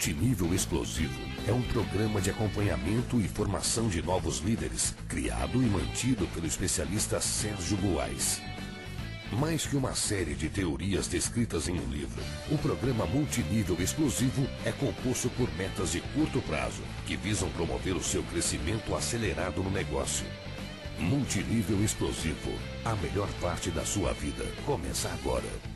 Multinível Explosivo é um programa de acompanhamento e formação de novos líderes, criado e mantido pelo especialista Sérgio Buarque. Mais que uma série de teorias descritas em um livro, o programa Multinível Explosivo é composto por metas de curto prazo, que visam promover o seu crescimento acelerado no negócio. Multinível Explosivo, a melhor parte da sua vida, começa agora.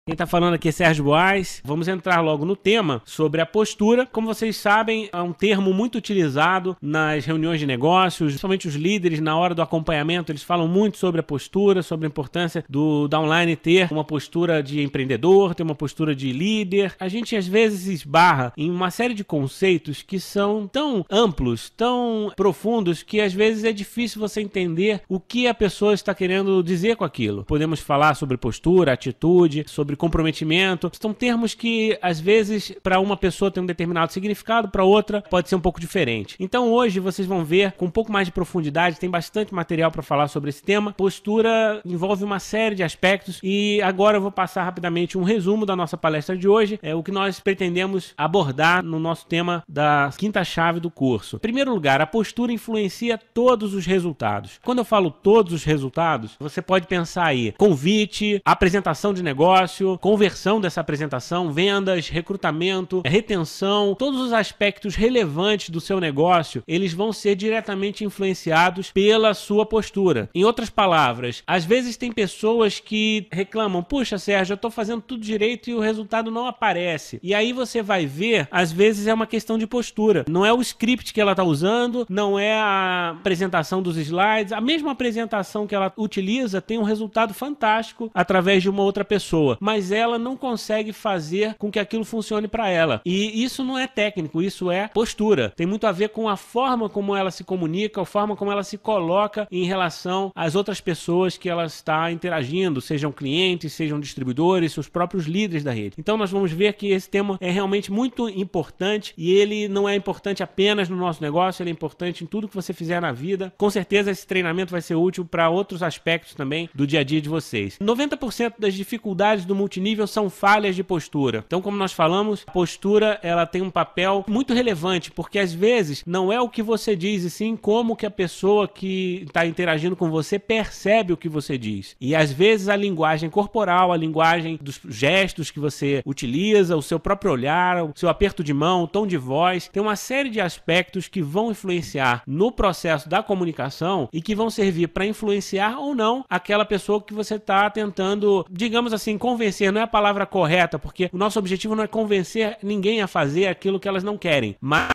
Quem está falando aqui é Sérgio Buarque. Vamos entrar logo no tema sobre a postura. Como vocês sabem, é um termo muito utilizado nas reuniões de negócios, principalmente os líderes, na hora do acompanhamento, eles falam muito sobre a postura, sobre a importância do downline ter uma postura de empreendedor, ter uma postura de líder. A gente às vezes esbarra em uma série de conceitos que são tão amplos, tão profundos, que às vezes é difícil você entender o que a pessoa está querendo dizer com aquilo. Podemos falar sobre postura, atitude, sobre comprometimento. São termos que, às vezes, para uma pessoa tem um determinado significado, para outra pode ser um pouco diferente. Então, hoje, vocês vão ver com um pouco mais de profundidade, tem bastante material para falar sobre esse tema. Postura envolve uma série de aspectos e agora eu vou passar rapidamente um resumo da nossa palestra de hoje, o que nós pretendemos abordar no nosso tema da quinta chave do curso. Em primeiro lugar, a postura influencia todos os resultados. Quando eu falo todos os resultados, você pode pensar aí, convite, apresentação de negócio, conversão dessa apresentação, vendas, recrutamento, retenção, todos os aspectos relevantes do seu negócio, eles vão ser diretamente influenciados pela sua postura. Em outras palavras, às vezes tem pessoas que reclamam, puxa Sérgio, eu estou fazendo tudo direito e o resultado não aparece. E aí você vai ver, às vezes é uma questão de postura. Não é o script que ela está usando, não é a apresentação dos slides, a mesma apresentação que ela utiliza tem um resultado fantástico através de uma outra pessoa, mas ela não consegue fazer com que aquilo funcione para ela. E isso não é técnico, isso é postura. Tem muito a ver com a forma como ela se comunica, a forma como ela se coloca em relação às outras pessoas que ela está interagindo, sejam clientes, sejam distribuidores, seus próprios líderes da rede. Então nós vamos ver que esse tema é realmente muito importante e ele não é importante apenas no nosso negócio, ele é importante em tudo que você fizer na vida. Com certeza esse treinamento vai ser útil para outros aspectos também do dia a dia de vocês. 90% das dificuldades do multinível são falhas de postura. Então, como nós falamos, a postura ela tem um papel muito relevante, porque às vezes não é o que você diz, e sim como que a pessoa que está interagindo com você percebe o que você diz. E às vezes a linguagem corporal, a linguagem dos gestos que você utiliza, o seu próprio olhar, o seu aperto de mão, o tom de voz, tem uma série de aspectos que vão influenciar no processo da comunicação e que vão servir para influenciar ou não aquela pessoa que você está tentando, digamos assim, convencer. Não é a palavra correta, porque o nosso objetivo não é convencer ninguém a fazer aquilo que elas não querem, mas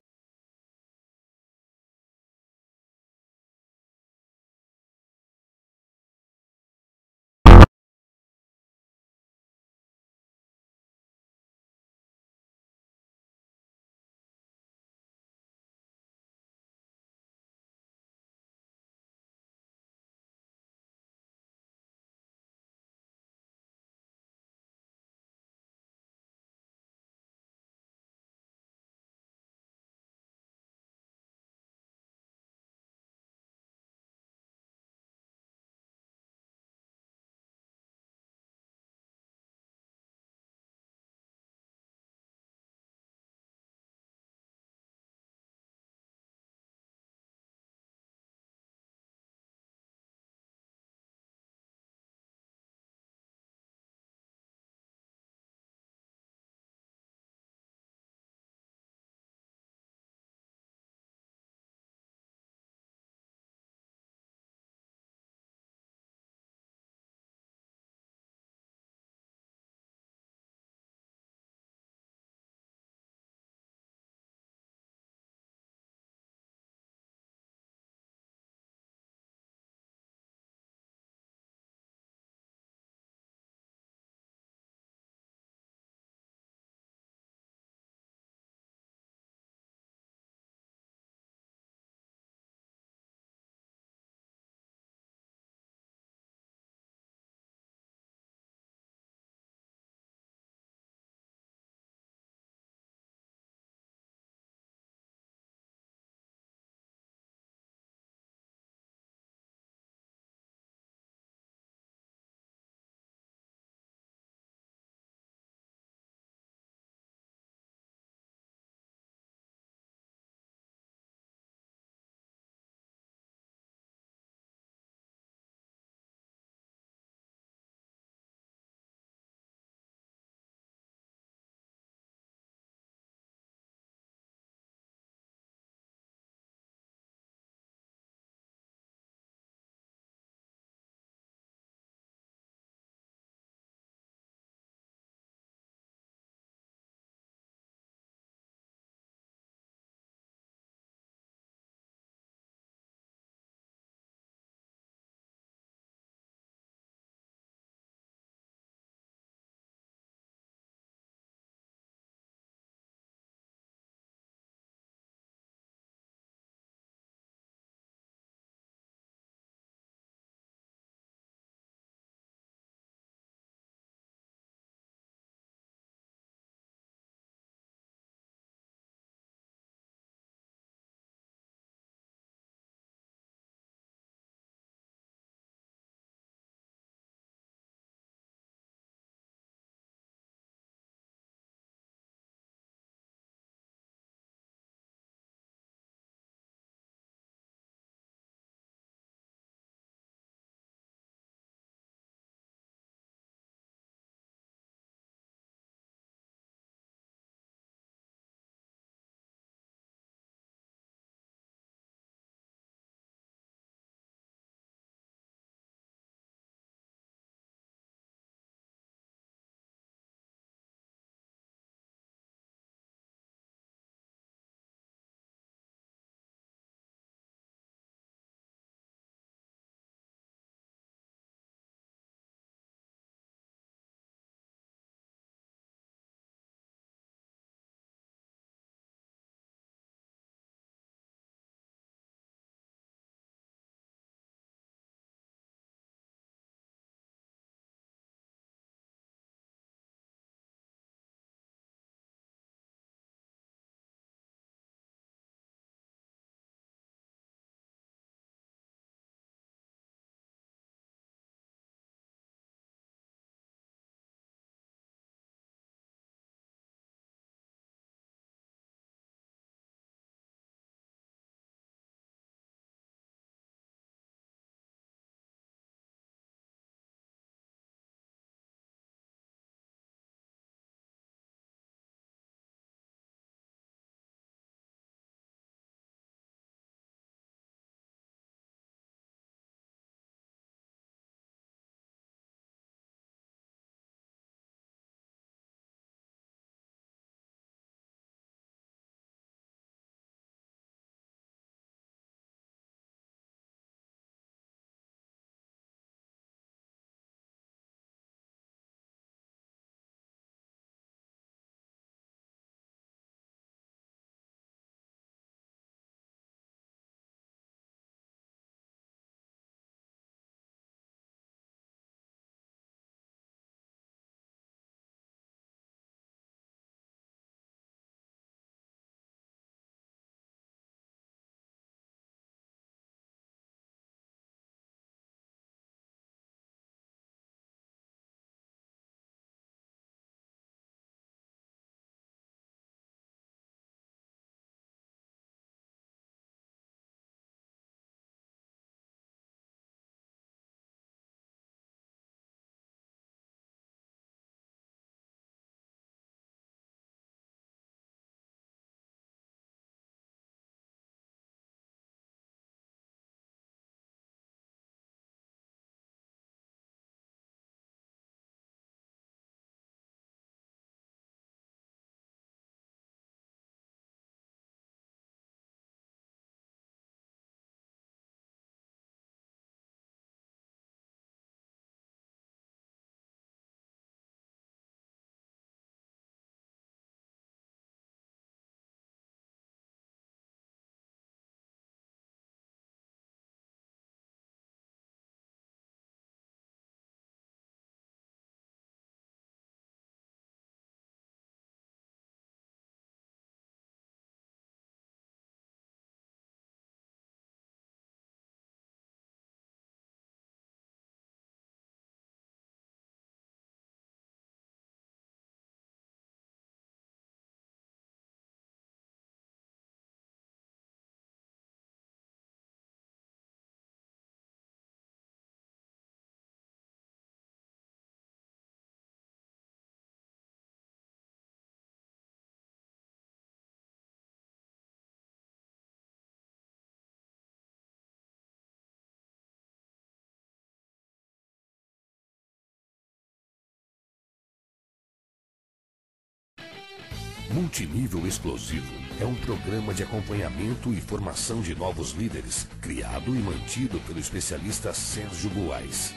Multinível Explosivo é um programa de acompanhamento e formação de novos líderes, criado e mantido pelo especialista Sérgio Buarez.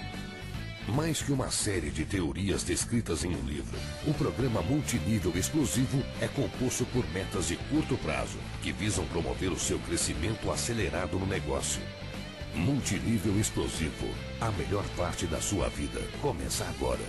Mais que uma série de teorias descritas em um livro, o programa Multinível Explosivo é composto por metas de curto prazo, que visam promover o seu crescimento acelerado no negócio. Multinível Explosivo, a melhor parte da sua vida, começa agora.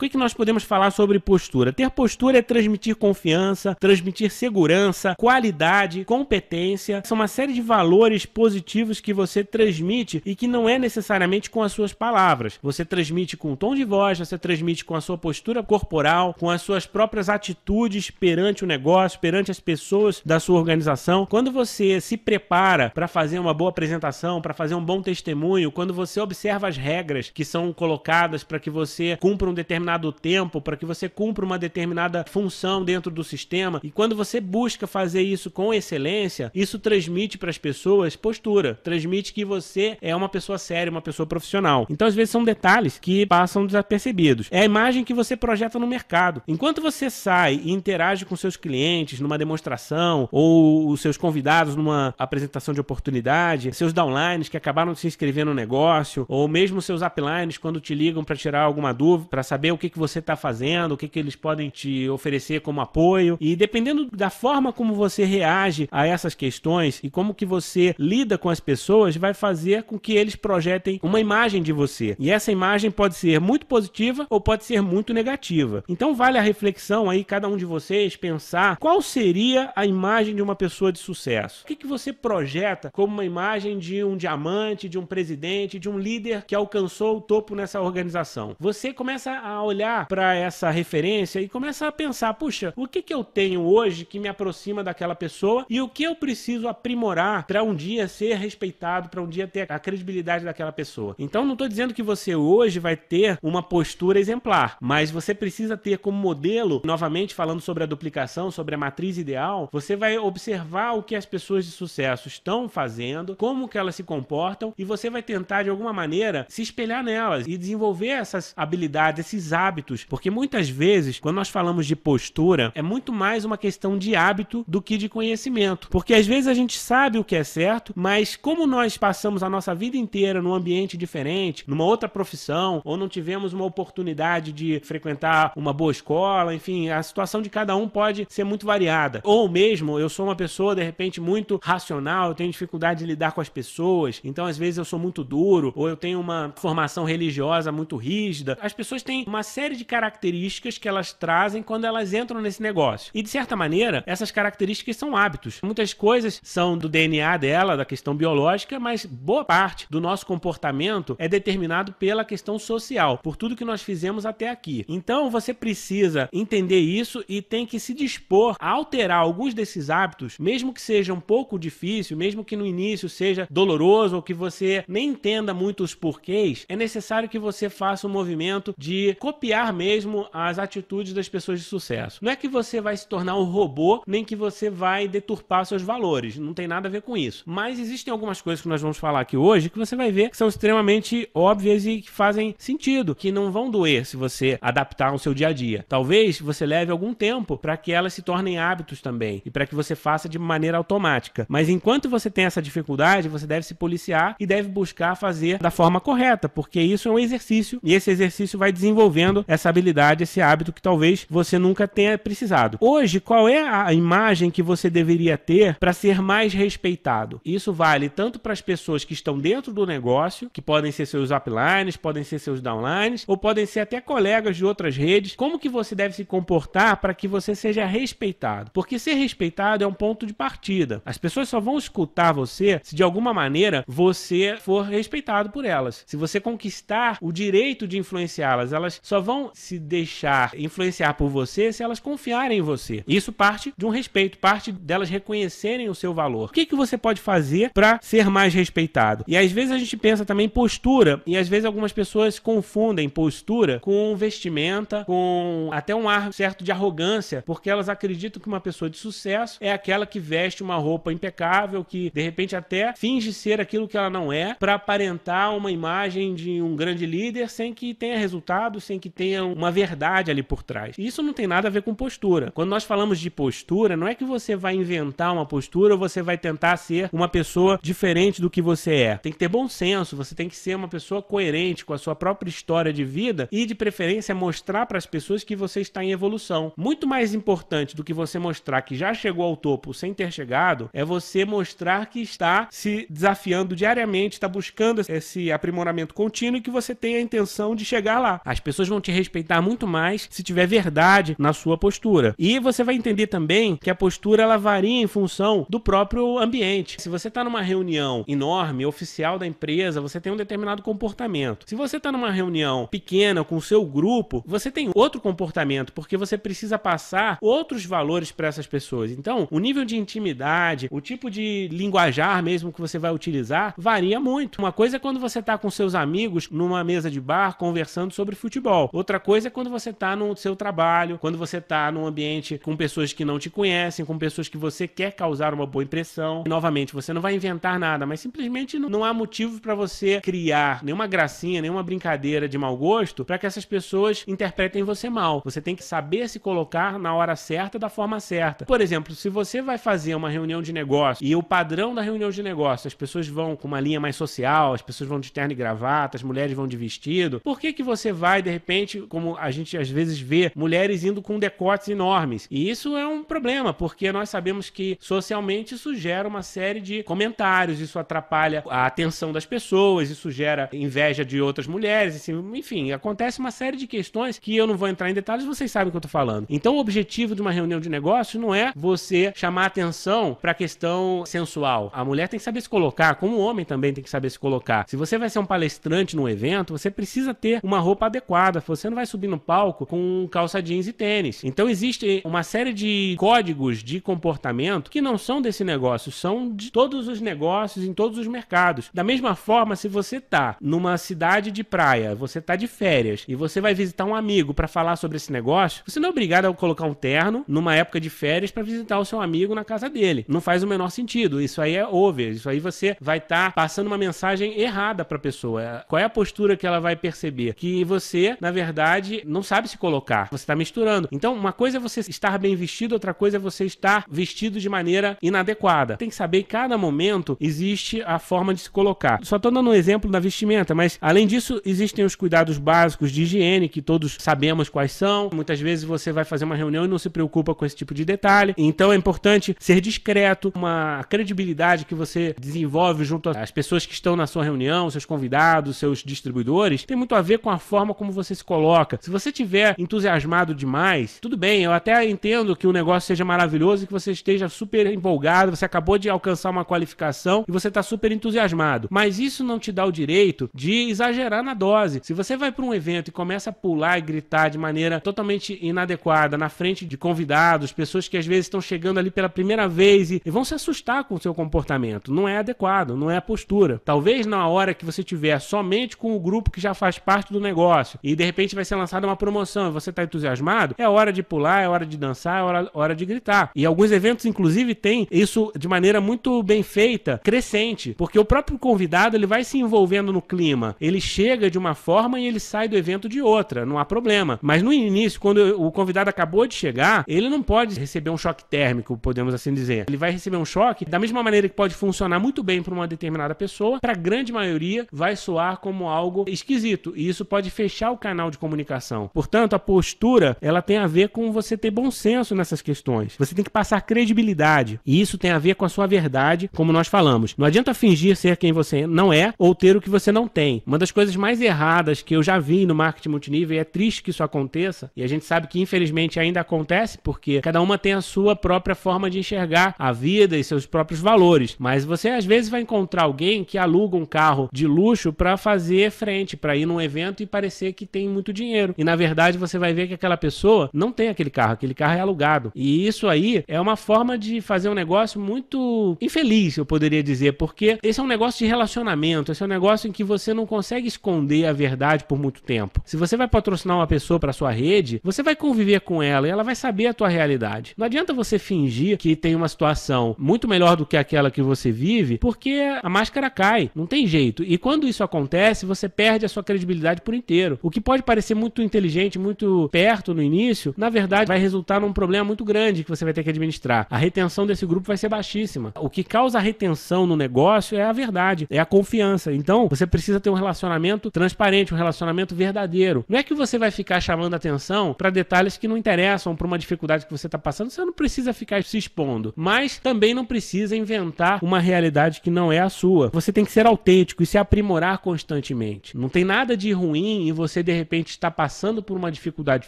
O que nós podemos falar sobre postura? Ter postura é transmitir confiança, transmitir segurança, qualidade, competência. São uma série de valores positivos que você transmite e que não é necessariamente com as suas palavras. Você transmite com o tom de voz, você transmite com a sua postura corporal, com as suas próprias atitudes perante o negócio, perante as pessoas da sua organização. Quando você se prepara para fazer uma boa apresentação, para fazer um bom testemunho, quando você observa as regras que são colocadas para que você cumpra um determinado tempo, para que você cumpra uma determinada função dentro do sistema, e quando você busca fazer isso com excelência, isso transmite para as pessoas postura, transmite que você é uma pessoa séria, uma pessoa profissional. Então, às vezes, são detalhes que passam desapercebidos. É a imagem que você projeta no mercado. Enquanto você sai e interage com seus clientes numa demonstração, ou os seus convidados numa apresentação de oportunidade, seus downlines que acabaram de se inscrever no negócio, ou mesmo seus uplines quando te ligam para tirar alguma dúvida, para saber o que você está fazendo, o que eles podem te oferecer como apoio, e dependendo da forma como você reage a essas questões e como que você lida com as pessoas, vai fazer com que eles projetem uma imagem de você, e essa imagem pode ser muito positiva ou pode ser muito negativa. Então vale a reflexão aí, cada um de vocês pensar qual seria a imagem de uma pessoa de sucesso. O que você projeta como uma imagem de um diamante, de um presidente, de um líder que alcançou o topo nessa organização? Você começa a olhar para essa referência e começa a pensar, puxa, o que eu tenho hoje que me aproxima daquela pessoa e o que eu preciso aprimorar para um dia ser respeitado, para um dia ter a credibilidade daquela pessoa. Então não estou dizendo que você hoje vai ter uma postura exemplar, mas você precisa ter como modelo, novamente falando sobre a duplicação, sobre a matriz ideal, você vai observar o que as pessoas de sucesso estão fazendo, como que elas se comportam, e você vai tentar de alguma maneira se espelhar nelas e desenvolver essas habilidades, esses hábitos, porque muitas vezes, quando nós falamos de postura, é muito mais uma questão de hábito do que de conhecimento, porque às vezes a gente sabe o que é certo, mas como nós passamos a nossa vida inteira num ambiente diferente, numa outra profissão, ou não tivemos uma oportunidade de frequentar uma boa escola, enfim, a situação de cada um pode ser muito variada, ou mesmo eu sou uma pessoa de repente muito racional, eu tenho dificuldade de lidar com as pessoas, então às vezes eu sou muito duro, ou eu tenho uma formação religiosa muito rígida. As pessoas têm uma série de características que elas trazem quando elas entram nesse negócio. E, de certa maneira, essas características são hábitos. Muitas coisas são do DNA dela, da questão biológica, mas boa parte do nosso comportamento é determinado pela questão social, por tudo que nós fizemos até aqui. Então, você precisa entender isso e tem que se dispor a alterar alguns desses hábitos, mesmo que seja um pouco difícil, mesmo que no início seja doloroso ou que você nem entenda muito os porquês, é necessário que você faça um movimento de copiar mesmo as atitudes das pessoas de sucesso. Não é que você vai se tornar um robô, nem que você vai deturpar seus valores. Não tem nada a ver com isso. Mas existem algumas coisas que nós vamos falar aqui hoje que você vai ver que são extremamente óbvias e que fazem sentido, que não vão doer se você adaptar ao seu dia a dia. Talvez você leve algum tempo para que elas se tornem hábitos também e para que você faça de maneira automática. Mas enquanto você tem essa dificuldade, você deve se policiar e deve buscar fazer da forma correta, porque isso é um exercício e esse exercício vai desenvolvendo essa habilidade, esse hábito que talvez você nunca tenha precisado. Hoje, qual é a imagem que você deveria ter para ser mais respeitado? Isso vale tanto para as pessoas que estão dentro do negócio, que podem ser seus uplines, podem ser seus downlines, ou podem ser até colegas de outras redes. Como que você deve se comportar para que você seja respeitado? Porque ser respeitado é um ponto de partida. As pessoas só vão escutar você se de alguma maneira você for respeitado por elas. Se você conquistar o direito de influenciá-las, elas só só vão se deixar influenciar por você se elas confiarem em você. Isso parte de um respeito, parte delas reconhecerem o seu valor. O que você pode fazer para ser mais respeitado? E às vezes a gente pensa também em postura, e às vezes algumas pessoas confundem postura com vestimenta, com até um ar certo de arrogância, porque elas acreditam que uma pessoa de sucesso é aquela que veste uma roupa impecável, que de repente até finge ser aquilo que ela não é, para aparentar uma imagem de um grande líder sem que tenha resultado, sem que tenha uma verdade ali por trás. E isso não tem nada a ver com postura. Quando nós falamos de postura, não é que você vai inventar uma postura ou você vai tentar ser uma pessoa diferente do que você é. Tem que ter bom senso, você tem que ser uma pessoa coerente com a sua própria história de vida e, de preferência, mostrar para as pessoas que você está em evolução. Muito mais importante do que você mostrar que já chegou ao topo sem ter chegado, é você mostrar que está se desafiando diariamente, está buscando esse aprimoramento contínuo e que você tem a intenção de chegar lá. As pessoas vão te respeitar muito mais se tiver verdade na sua postura. E você vai entender também que a postura ela varia em função do próprio ambiente. Se você está numa reunião enorme, oficial da empresa, você tem um determinado comportamento. Se você está numa reunião pequena com o seu grupo, você tem outro comportamento, porque você precisa passar outros valores para essas pessoas. Então, o nível de intimidade, o tipo de linguajar mesmo que você vai utilizar, varia muito. Uma coisa é quando você está com seus amigos numa mesa de bar conversando sobre futebol. Outra coisa é quando você está no seu trabalho, quando você está num ambiente com pessoas que não te conhecem, com pessoas que você quer causar uma boa impressão. E, novamente, você não vai inventar nada, mas simplesmente não há motivo para você criar nenhuma gracinha, nenhuma brincadeira de mau gosto para que essas pessoas interpretem você mal. Você tem que saber se colocar na hora certa, da forma certa. Por exemplo, se você vai fazer uma reunião de negócio e o padrão da reunião de negócio, as pessoas vão com uma linha mais social, as pessoas vão de terno e gravata, as mulheres vão de vestido, por que você vai, de repente, como a gente às vezes vê, mulheres indo com decotes enormes? E isso é um problema, porque nós sabemos que socialmente isso gera uma série de comentários, isso atrapalha a atenção das pessoas, isso gera inveja de outras mulheres, enfim, acontece uma série de questões que eu não vou entrar em detalhes, vocês sabem o que eu tô falando. Então o objetivo de uma reunião de negócio não é você chamar atenção para a questão sensual. A mulher tem que saber se colocar, como o homem também tem que saber se colocar. Se você vai ser um palestrante num evento, você precisa ter uma roupa adequada. Você não vai subir no palco com calça jeans e tênis. Então existe uma série de códigos de comportamento que não são desse negócio, são de todos os negócios, em todos os mercados. Da mesma forma, se você tá numa cidade de praia, você tá de férias e você vai visitar um amigo para falar sobre esse negócio, você não é obrigado a colocar um terno numa época de férias para visitar o seu amigo na casa dele. Não faz o menor sentido. Isso aí é over. Isso aí você vai estar passando uma mensagem errada para a pessoa. Qual é a postura que ela vai perceber? Que você, na verdade, não sabe se colocar. Você está misturando. Então, uma coisa é você estar bem vestido, outra coisa é você estar vestido de maneira inadequada. Tem que saber que cada momento existe a forma de se colocar. Só estou dando um exemplo da vestimenta, mas além disso, existem os cuidados básicos de higiene, que todos sabemos quais são. Muitas vezes você vai fazer uma reunião e não se preocupa com esse tipo de detalhe. Então é importante ser discreto, uma credibilidade que você desenvolve junto às pessoas que estão na sua reunião, seus convidados, seus distribuidores, tem muito a ver com a forma como você se coloca. Se você estiver entusiasmado demais, tudo bem, eu até entendo que o negócio seja maravilhoso e que você esteja super empolgado, você acabou de alcançar uma qualificação e você está super entusiasmado, mas isso não te dá o direito de exagerar na dose. Se você vai para um evento e começa a pular e gritar de maneira totalmente inadequada na frente de convidados, pessoas que às vezes estão chegando ali pela primeira vez e vão se assustar com o seu comportamento, não é adequado, não é a postura. Talvez na hora que você tiver somente com o grupo que já faz parte do negócio e de repente vai ser lançada uma promoção e você está entusiasmado, é hora de pular, é hora de dançar, é hora de gritar. E alguns eventos inclusive têm isso de maneira muito bem feita, crescente, porque o próprio convidado ele vai se envolvendo no clima, ele chega de uma forma e ele sai do evento de outra, não há problema. Mas no início, quando o convidado acabou de chegar, ele não pode receber um choque térmico, podemos assim dizer. Ele vai receber um choque da mesma maneira que pode funcionar muito bem para uma determinada pessoa, para a grande maioria vai soar como algo esquisito, e isso pode fechar o canal de comunicação. Portanto, a postura, ela tem a ver com você ter bom senso nessas questões. Você tem que passar credibilidade, e isso tem a ver com a sua verdade, como nós falamos. Não adianta fingir ser quem você não é, ou ter o que você não tem. Uma das coisas mais erradas que eu já vi no marketing multinível, e é triste que isso aconteça, e a gente sabe que infelizmente ainda acontece, porque cada uma tem a sua própria forma de enxergar a vida e seus próprios valores, mas você às vezes vai encontrar alguém que aluga um carro de luxo para fazer frente, para ir num evento e parecer que tem tem muito dinheiro. E na verdade você vai ver que aquela pessoa não tem aquele carro é alugado. E isso aí é uma forma de fazer um negócio muito infeliz, eu poderia dizer, porque esse é um negócio de relacionamento, esse é um negócio em que você não consegue esconder a verdade por muito tempo. Se você vai patrocinar uma pessoa para sua rede, você vai conviver com ela e ela vai saber a tua realidade. Não adianta você fingir que tem uma situação muito melhor do que aquela que você vive, porque a máscara cai, não tem jeito. E quando isso acontece, você perde a sua credibilidade por inteiro. O que pode parecer muito inteligente, muito perto no início, na verdade vai resultar num problema muito grande que você vai ter que administrar. A retenção desse grupo vai ser baixíssima. O que causa a retenção no negócio é a verdade, é a confiança. Então, você precisa ter um relacionamento transparente, um relacionamento verdadeiro. Não é que você vai ficar chamando atenção para detalhes que não interessam, para uma dificuldade que você está passando, você não precisa ficar se expondo, mas também não precisa inventar uma realidade que não é a sua. Você tem que ser autêntico e se aprimorar constantemente. Não tem nada de ruim em você, de repente, estar passando por uma dificuldade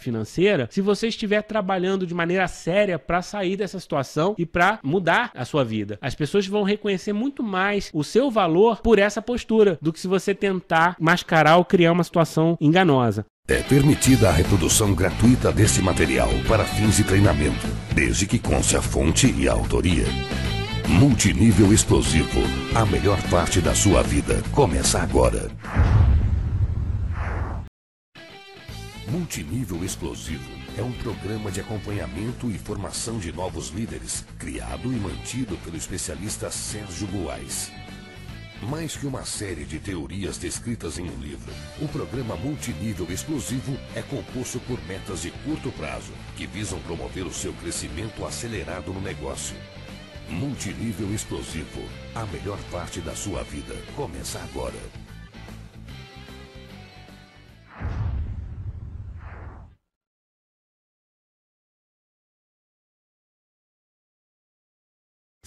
financeira se você estiver trabalhando de maneira séria para sair dessa situação e para mudar a sua vida. As pessoas vão reconhecer muito mais o seu valor por essa postura do que se você tentar mascarar ou criar uma situação enganosa. É permitida a reprodução gratuita deste material para fins de treinamento, desde que conste a fonte e a autoria. Multinível Explosivo, a melhor parte da sua vida, começa agora. Multinível Explosivo é um programa de acompanhamento e formação de novos líderes, criado e mantido pelo especialista Sérgio Buarez. Mais que uma série de teorias descritas em um livro, o programa Multinível Explosivo é composto por metas de curto prazo, que visam promover o seu crescimento acelerado no negócio. Multinível Explosivo, a melhor parte da sua vida, começa agora.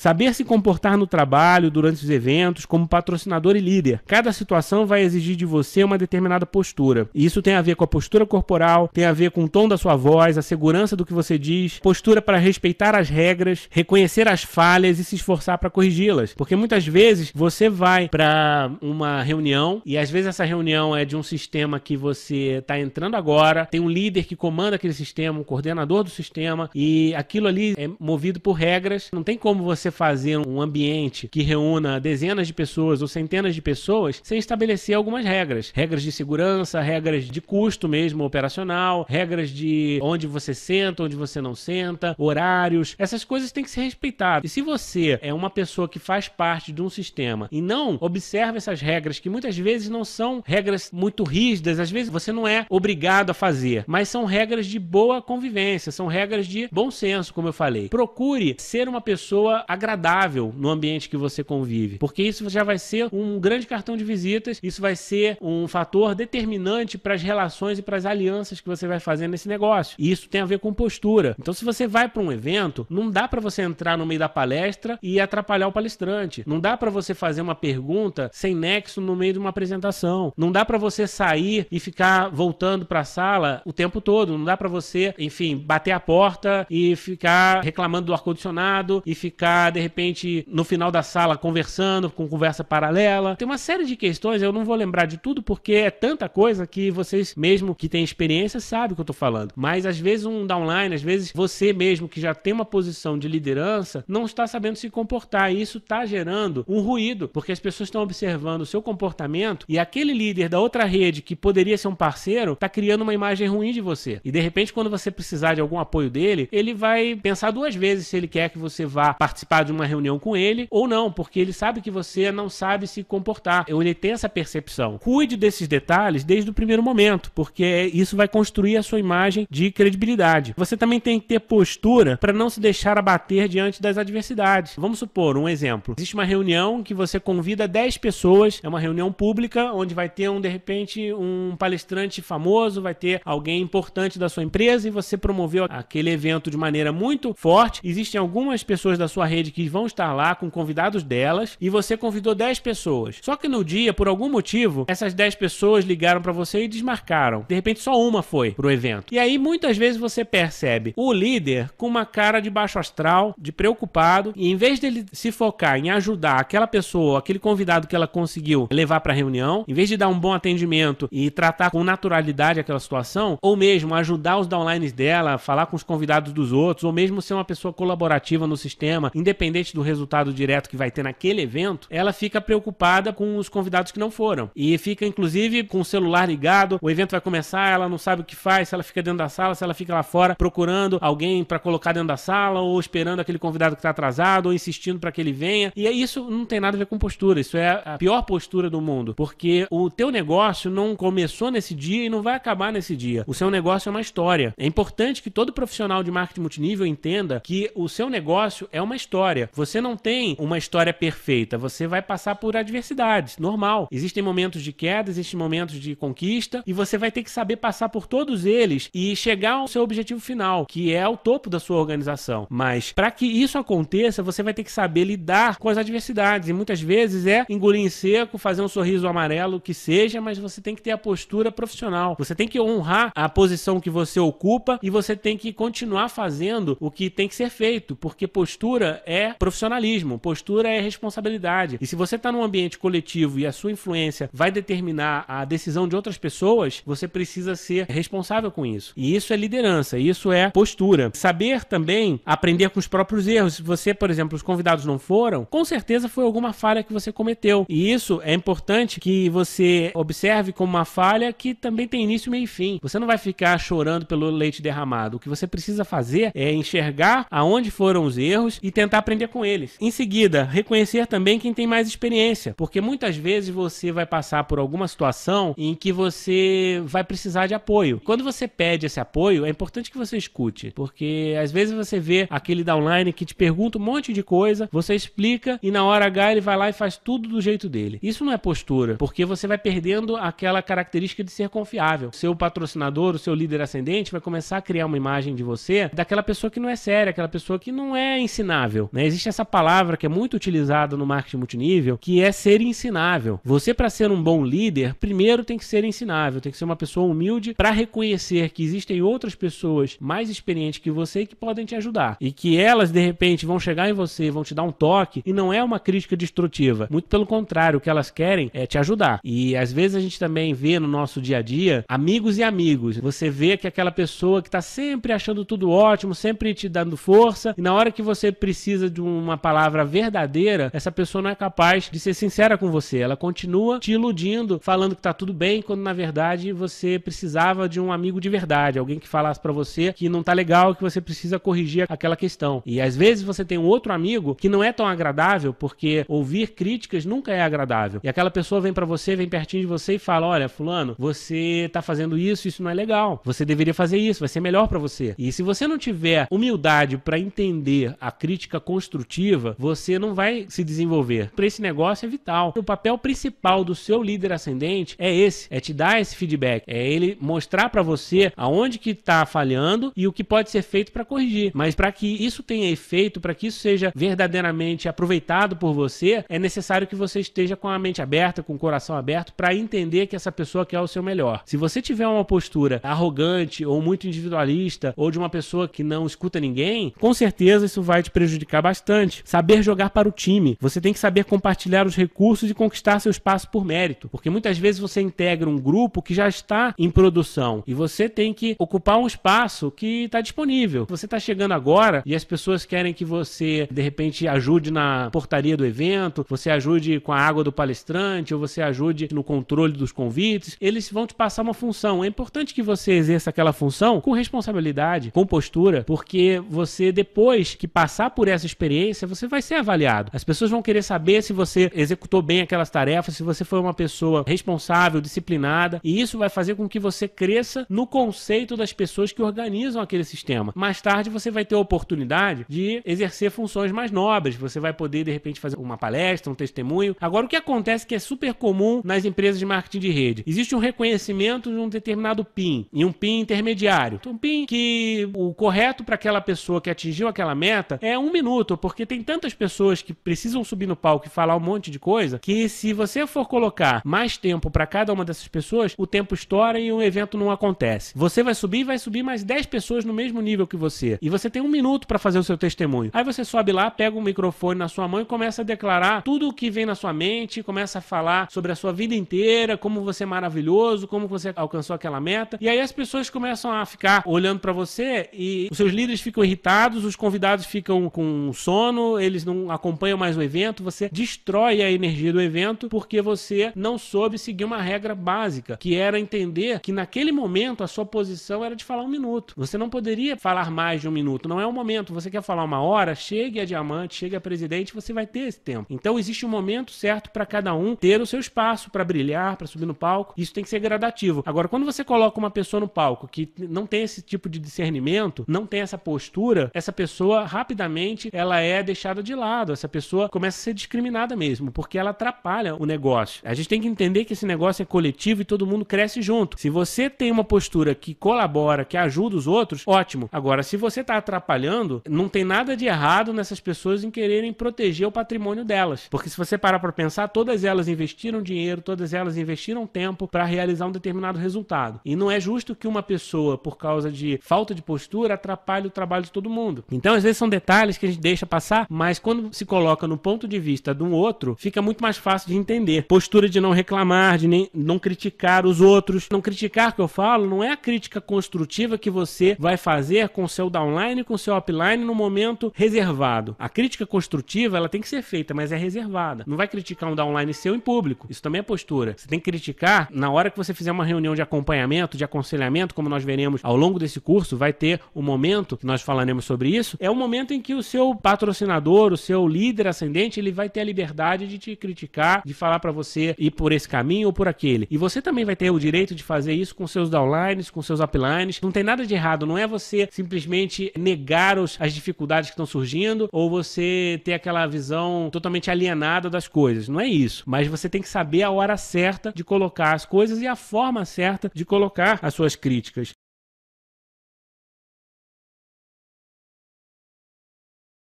Saber se comportar no trabalho, durante os eventos, como patrocinador e líder. Cada situação vai exigir de você uma determinada postura. E isso tem a ver com a postura corporal, tem a ver com o tom da sua voz, a segurança do que você diz, postura para respeitar as regras, reconhecer as falhas e se esforçar para corrigi-las. Porque muitas vezes você vai para uma reunião e às vezes essa reunião é de um sistema que você está entrando agora, tem um líder que comanda aquele sistema, um coordenador do sistema, e aquilo ali é movido por regras. Não tem como você fazer um ambiente que reúna dezenas de pessoas ou centenas de pessoas sem estabelecer algumas regras. Regras de segurança, regras de custo mesmo operacional, regras de onde você senta, onde você não senta, horários. Essas coisas têm que ser respeitadas. E se você é uma pessoa que faz parte de um sistema e não observa essas regras, que muitas vezes não são regras muito rígidas, às vezes você não é obrigado a fazer, mas são regras de boa convivência, são regras de bom senso, como eu falei. Procure ser uma pessoa agradável no ambiente que você convive, porque isso já vai ser um grande cartão de visitas, isso vai ser um fator determinante para as relações e para as alianças que você vai fazer nesse negócio. E isso tem a ver com postura. Então, se você vai para um evento, não dá para você entrar no meio da palestra e atrapalhar o palestrante. Não dá para você fazer uma pergunta sem nexo no meio de uma apresentação. Não dá para você sair e ficar voltando para a sala o tempo todo. Não dá para você, enfim, bater a porta e ficar reclamando do ar-condicionado e ficar de repente no final da sala conversando com conversa paralela. Tem uma série de questões, eu não vou lembrar de tudo porque é tanta coisa que vocês mesmo que têm experiência sabem o que eu tô falando. Mas às vezes um downline, às vezes você mesmo que já tem uma posição de liderança não está sabendo se comportar e isso está gerando um ruído, porque as pessoas estão observando o seu comportamento e aquele líder da outra rede que poderia ser um parceiro está criando uma imagem ruim de você. E de repente quando você precisar de algum apoio dele, ele vai pensar duas vezes se ele quer que você vá participar de uma reunião com ele ou não, porque ele sabe que você não sabe se comportar, ou ele tem essa percepção. Cuide desses detalhes desde o primeiro momento, porque isso vai construir a sua imagem de credibilidade. Você também tem que ter postura para não se deixar abater diante das adversidades. Vamos supor, um exemplo. Existe uma reunião que você convida 10 pessoas, é uma reunião pública, onde vai ter de repente um palestrante famoso, vai ter alguém importante da sua empresa e você promoveu aquele evento de maneira muito forte. Existem algumas pessoas da sua rede rede que vão estar lá com convidados delas e você convidou 10 pessoas. Só que no dia, por algum motivo, essas 10 pessoas ligaram para você e desmarcaram. De repente só uma foi pro evento. E aí muitas vezes você percebe o líder com uma cara de baixo astral, de preocupado, e em vez dele se focar em ajudar aquela pessoa, aquele convidado que ela conseguiu levar para a reunião, em vez de dar um bom atendimento e tratar com naturalidade aquela situação, ou mesmo ajudar os downlines dela, falar com os convidados dos outros, ou mesmo ser uma pessoa colaborativa no sistema, independente do resultado direto que vai ter naquele evento, ela fica preocupada com os convidados que não foram. E fica, inclusive, com o celular ligado, o evento vai começar, ela não sabe o que faz, se ela fica dentro da sala, se ela fica lá fora procurando alguém para colocar dentro da sala, ou esperando aquele convidado que está atrasado, ou insistindo para que ele venha. E isso não tem nada a ver com postura, isso é a pior postura do mundo, porque o teu negócio não começou nesse dia e não vai acabar nesse dia. O seu negócio é uma história. É importante que todo profissional de marketing multinível entenda que o seu negócio é uma história. Você não tem uma história perfeita, você vai passar por adversidades, normal. Existem momentos de queda, existem momentos de conquista, e você vai ter que saber passar por todos eles e chegar ao seu objetivo final, que é o topo da sua organização. Mas para que isso aconteça, você vai ter que saber lidar com as adversidades, e muitas vezes é engolir em seco, fazer um sorriso amarelo, que seja, mas você tem que ter a postura profissional. Você tem que honrar a posição que você ocupa e você tem que continuar fazendo o que tem que ser feito, porque postura é profissionalismo, postura é responsabilidade. E se você está num ambiente coletivo e a sua influência vai determinar a decisão de outras pessoas, você precisa ser responsável com isso. E isso é liderança, isso é postura. Saber também aprender com os próprios erros. Se você, por exemplo, os convidados não foram, com certeza foi alguma falha que você cometeu. E isso é importante que você observe como uma falha que também tem início, meio e fim. Você não vai ficar chorando pelo leite derramado. O que você precisa fazer é enxergar aonde foram os erros e tentar aprender com eles. Em seguida, reconhecer também quem tem mais experiência, porque muitas vezes você vai passar por alguma situação em que você vai precisar de apoio. Quando você pede esse apoio, é importante que você escute, porque às vezes você vê aquele downline que te pergunta um monte de coisa, você explica e na hora H ele vai lá e faz tudo do jeito dele. Isso não é postura, porque você vai perdendo aquela característica de ser confiável. O seu patrocinador, o seu líder ascendente vai começar a criar uma imagem de você daquela pessoa que não é séria, aquela pessoa que não é ensinável, né? Existe essa palavra que é muito utilizada no marketing multinível, que é ser ensinável. Você, para ser um bom líder, primeiro tem que ser ensinável, tem que ser uma pessoa humilde para reconhecer que existem outras pessoas mais experientes que você que podem te ajudar. E que elas, de repente, vão chegar em você, vão te dar um toque, e não é uma crítica destrutiva. Muito pelo contrário, o que elas querem é te ajudar. E às vezes a gente também vê no nosso dia a dia amigos e amigos. Você vê que aquela pessoa que está sempre achando tudo ótimo, sempre te dando força, e na hora que você precisa de uma palavra verdadeira, essa pessoa não é capaz de ser sincera com você. Ela continua te iludindo, falando que tá tudo bem, quando na verdade você precisava de um amigo de verdade, alguém que falasse pra você que não tá legal, que você precisa corrigir aquela questão. E às vezes você tem um outro amigo que não é tão agradável, porque ouvir críticas nunca é agradável. E aquela pessoa vem pra você, vem pertinho de você e fala: olha, fulano, você tá fazendo isso não é legal. Você deveria fazer isso, vai ser melhor pra você. E se você não tiver humildade pra entender a crítica construtiva, você não vai se desenvolver. Para esse negócio é vital. O papel principal do seu líder ascendente é esse, é te dar esse feedback, é ele mostrar para você aonde que tá falhando e o que pode ser feito para corrigir. Mas para que isso tenha efeito, para que isso seja verdadeiramente aproveitado por você, é necessário que você esteja com a mente aberta, com o coração aberto, para entender que essa pessoa quer o seu melhor. Se você tiver uma postura arrogante ou muito individualista, ou de uma pessoa que não escuta ninguém, com certeza isso vai te prejudicar bastante. Saber jogar para o time. Você tem que saber compartilhar os recursos e conquistar seu espaço por mérito, porque muitas vezes você integra um grupo que já está em produção e você tem que ocupar um espaço que está disponível. Você está chegando agora e as pessoas querem que você, de repente, ajude na portaria do evento, você ajude com a água do palestrante, ou você ajude no controle dos convites. Eles vão te passar uma função. É importante que você exerça aquela função com responsabilidade, com postura, porque você, depois que passar por essa experiência, você vai ser avaliado. As pessoas vão querer saber se você executou bem aquelas tarefas, se você foi uma pessoa responsável, disciplinada, e isso vai fazer com que você cresça no conceito das pessoas que organizam aquele sistema. Mais tarde você vai ter a oportunidade de exercer funções mais nobres, você vai poder de repente fazer uma palestra, um testemunho. Agora, o que acontece que é super comum nas empresas de marketing de rede? Existe um reconhecimento de um determinado PIN e um PIN intermediário. Então, um PIN que o correto para aquela pessoa que atingiu aquela meta é 1 minuto. minuto, porque tem tantas pessoas que precisam subir no palco e falar um monte de coisa, que se você for colocar mais tempo para cada uma dessas pessoas, o tempo estoura e o evento não acontece. Você vai subir e vai subir mais 10 pessoas no mesmo nível que você. E você tem 1 minuto para fazer o seu testemunho. Aí você sobe lá, pega um microfone na sua mão e começa a declarar tudo o que vem na sua mente, começa a falar sobre a sua vida inteira, como você é maravilhoso, como você alcançou aquela meta. E aí as pessoas começam a ficar olhando para você e os seus líderes ficam irritados, os convidados ficam com sono, eles não acompanham mais o evento, você destrói a energia do evento porque você não soube seguir uma regra básica, que era entender que naquele momento a sua posição era de falar 1 minuto. Você não poderia falar mais de 1 minuto, não é o momento. Você quer falar 1 hora, chegue a diamante, chegue a presidente, você vai ter esse tempo. Então existe um momento certo para cada um ter o seu espaço para brilhar, para subir no palco. Isso tem que ser gradativo. Agora, quando você coloca uma pessoa no palco que não tem esse tipo de discernimento, não tem essa postura, essa pessoa rapidamente ela é deixada de lado. Essa pessoa começa a ser discriminada mesmo, porque ela atrapalha o negócio. A gente tem que entender que esse negócio é coletivo e todo mundo cresce junto. Se você tem uma postura que colabora, que ajuda os outros, ótimo. Agora, se você está atrapalhando, não tem nada de errado nessas pessoas em quererem proteger o patrimônio delas. Porque se você parar para pensar, todas elas investiram dinheiro, todas elas investiram tempo para realizar um determinado resultado. E não é justo que uma pessoa, por causa de falta de postura, atrapalhe o trabalho de todo mundo. Então, às vezes são detalhes que a gente deixa passar, mas quando se coloca no ponto de vista de um outro, fica muito mais fácil de entender. Postura de não reclamar, de não criticar os outros. Não criticar, que eu falo, não é a crítica construtiva que você vai fazer com o seu downline e com o seu upline no momento reservado. A crítica construtiva, ela tem que ser feita, mas é reservada. Não vai criticar um downline seu em público. Isso também é postura. Você tem que criticar na hora que você fizer uma reunião de acompanhamento, de aconselhamento, como nós veremos ao longo desse curso, vai ter um momento que nós falaremos sobre isso, é o momento em que o seu patrocinador, o seu líder ascendente, ele vai ter a liberdade de te criticar, de falar pra você ir por esse caminho ou por aquele. E você também vai ter o direito de fazer isso com seus downlines, com seus uplines. Não tem nada de errado, não é você simplesmente negar as dificuldades que estão surgindo ou você ter aquela visão totalmente alienada das coisas. Não é isso. Mas você tem que saber a hora certa de colocar as coisas e a forma certa de colocar as suas críticas.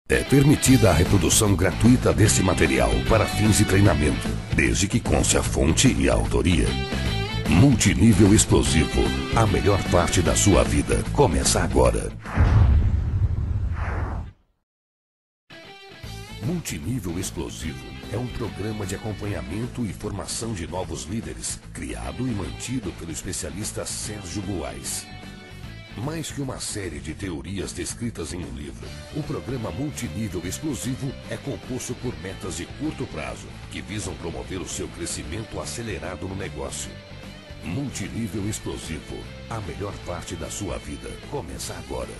É permitida a reprodução gratuita deste material para fins de treinamento, desde que conste a fonte e a autoria. Multinível Explosivo, a melhor parte da sua vida, começa agora. Multinível Explosivo é um programa de acompanhamento e formação de novos líderes, criado e mantido pelo especialista Sérgio Buarez. Mais que uma série de teorias descritas em um livro, o programa Multinível Explosivo é composto por metas de curto prazo, que visam promover o seu crescimento acelerado no negócio. Multinível Explosivo, a melhor parte da sua vida, começa agora.